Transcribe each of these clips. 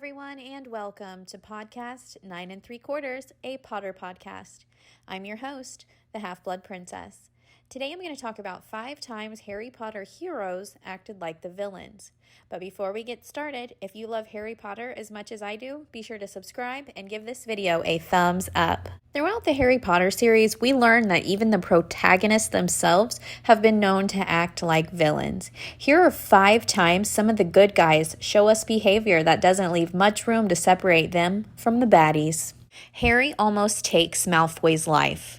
everyone, and welcome to podcast 9 3/4, a Potter podcast. I'm your host, the Half-Blood Princess. Today I'm going to talk about 5 times Harry Potter heroes acted like the villains. But before we get started, if you love Harry Potter as much as I do, be sure to subscribe and give this video a thumbs up. Throughout the Harry Potter series, we learn that even the protagonists themselves have been known to act like villains. Here are 5 times some of the good guys show us behavior that doesn't leave much room to separate them from the baddies. Harry almost takes Malfoy's life.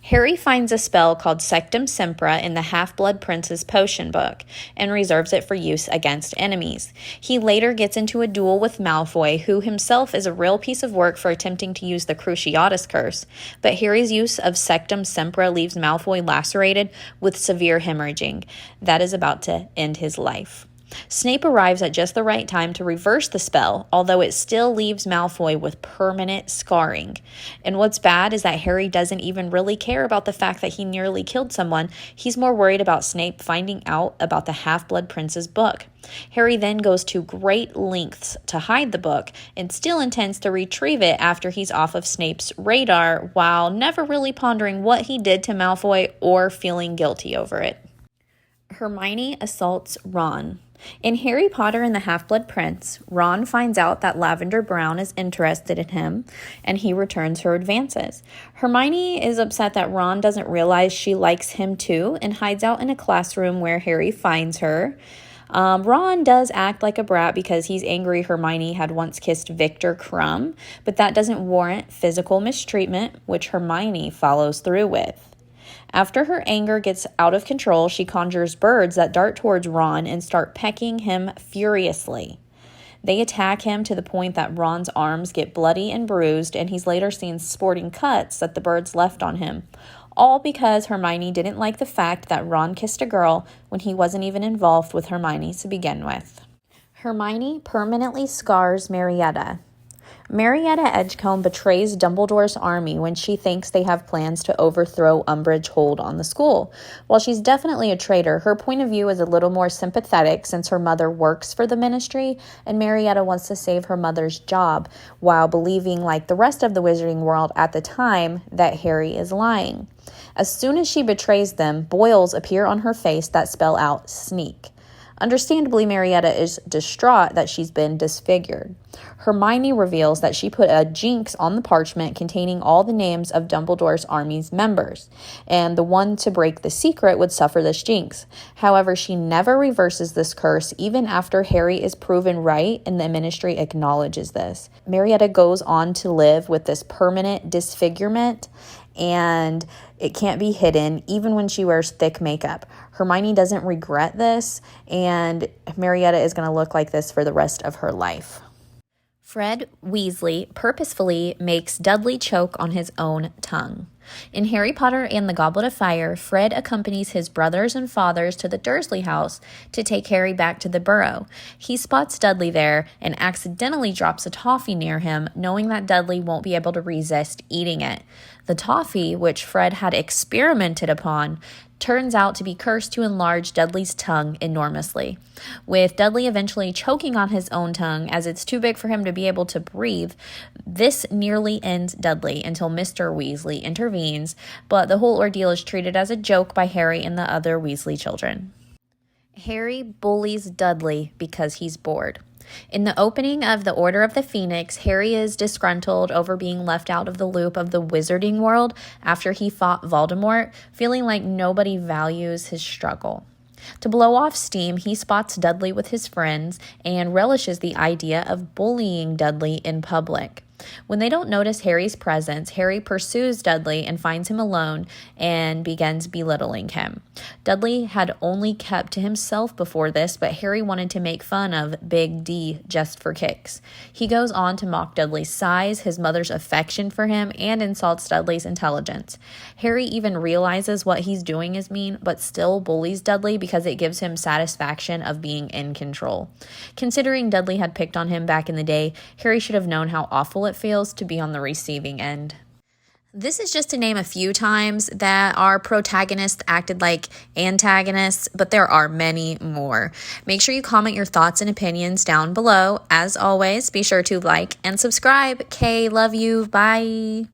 Harry finds a spell called Sectum Sempra in the Half-Blood Prince's potion book and reserves it for use against enemies. He later gets into a duel with Malfoy, who himself is a real piece of work for attempting to use the Cruciatus Curse, but Harry's use of Sectum Sempra leaves Malfoy lacerated with severe hemorrhaging. That is about to end his life. Snape arrives at just the right time to reverse the spell, although it still leaves Malfoy with permanent scarring. And what's bad is that Harry doesn't even really care about the fact that he nearly killed someone. He's more worried about Snape finding out about the Half-Blood Prince's book. Harry then goes to great lengths to hide the book and still intends to retrieve it after he's off of Snape's radar, while never really pondering what he did to Malfoy or feeling guilty over it. Hermione assaults Ron. In Harry Potter and the Half-Blood Prince, Ron finds out that Lavender Brown is interested in him, and he returns her advances. Hermione is upset that Ron doesn't realize she likes him too and hides out in a classroom where Harry finds her. Ron does act like a brat because he's angry Hermione had once kissed Victor Crumb, but that doesn't warrant physical mistreatment, which Hermione follows through with. After her anger gets out of control, she conjures birds that dart towards Ron and start pecking him furiously. They attack him to the point that Ron's arms get bloody and bruised, and he's later seen sporting cuts that the birds left on him. All because Hermione didn't like the fact that Ron kissed a girl when he wasn't even involved with Hermione to begin with. Hermione permanently scars Marietta. Marietta Edgecombe betrays Dumbledore's army when she thinks they have plans to overthrow Umbridge's hold on the school. While she's definitely a traitor, her point of view is a little more sympathetic since her mother works for the ministry and Marietta wants to save her mother's job while believing, like the rest of the wizarding world at the time, that Harry is lying. As soon as she betrays them, boils appear on her face that spell out sneak. Understandably, Marietta is distraught that she's been disfigured. Hermione reveals that she put a jinx on the parchment containing all the names of Dumbledore's army's members, and the one to break the secret would suffer this jinx. However, she never reverses this curse even after Harry is proven right and the ministry acknowledges this. Marietta goes on to live with this permanent disfigurement, and it can't be hidden even when she wears thick makeup. Hermione doesn't regret this, and Marietta is going to look like this for the rest of her life. Fred Weasley purposefully makes Dudley choke on his own tongue. In Harry Potter and the Goblet of Fire, Fred accompanies his brothers and fathers to the Dursley house to take Harry back to the Burrow. He spots Dudley there and accidentally drops a toffee near him, knowing that Dudley won't be able to resist eating it. The toffee, which Fred had experimented upon, turns out to be cursed to enlarge Dudley's tongue enormously, with Dudley eventually choking on his own tongue as it's too big for him to be able to breathe. This nearly ends Dudley until Mr. Weasley intervenes, but the whole ordeal is treated as a joke by Harry and the other Weasley children. Harry bullies Dudley because he's bored. In the opening of the Order of the Phoenix, Harry is disgruntled over being left out of the loop of the wizarding world after he fought Voldemort, feeling like nobody values his struggle. To blow off steam, he spots Dudley with his friends and relishes the idea of bullying Dudley in public. When they don't notice Harry's presence, Harry pursues Dudley and finds him alone and begins belittling him. Dudley had only kept to himself before this, but Harry wanted to make fun of Big D just for kicks. He goes on to mock Dudley's size, his mother's affection for him, and insults Dudley's intelligence. Harry even realizes what he's doing is mean, but still bullies Dudley because it gives him satisfaction of being in control. Considering Dudley had picked on him back in the day, Harry should have known how awful it feels to be on the receiving end. This is just to name a few times that our protagonists acted like antagonists, but there are many more. Make sure you comment your thoughts and opinions down below. As always, be sure to like and subscribe. Kay, love you. Bye.